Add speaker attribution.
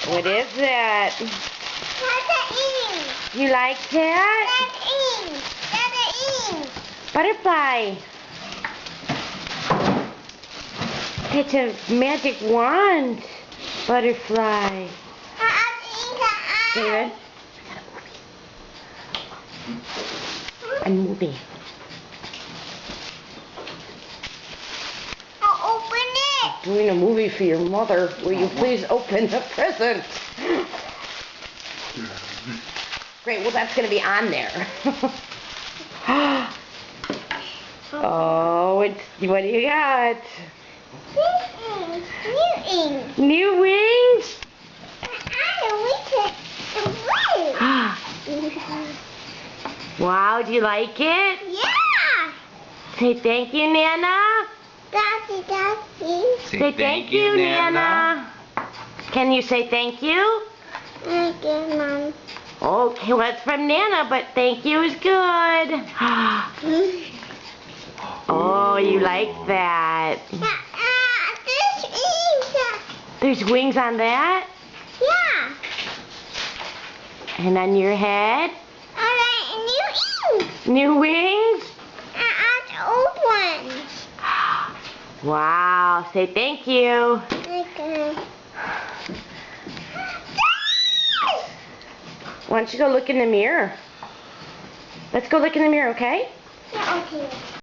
Speaker 1: What is that?
Speaker 2: That's
Speaker 1: You like that?
Speaker 2: an ink.
Speaker 1: Butterfly. It's a magic wand. Butterfly. David? A movie.
Speaker 2: I'll open it.
Speaker 1: Doing a movie for your mother. Will you please open the present? Great, well that's going to be on there. Oh, what do you got?
Speaker 2: New ink.
Speaker 1: New wings? Wow, do you like it?
Speaker 2: Yeah.
Speaker 1: Say thank you, Nana.
Speaker 2: Daddy.
Speaker 1: Say thank you, Nana. Can you say thank you?
Speaker 2: Okay, Mom.
Speaker 1: Okay, well it's from Nana, but thank you is good. Oh, you like that.
Speaker 2: There's ink.
Speaker 1: There's wings on that?
Speaker 2: Yeah.
Speaker 1: And on your head?
Speaker 2: Alright, new ink.
Speaker 1: New wings?
Speaker 2: Old ones.
Speaker 1: Wow, say thank you.
Speaker 2: Okay.
Speaker 1: Why don't you go look in the mirror? Let's go look in the mirror, okay?
Speaker 2: Yeah, okay.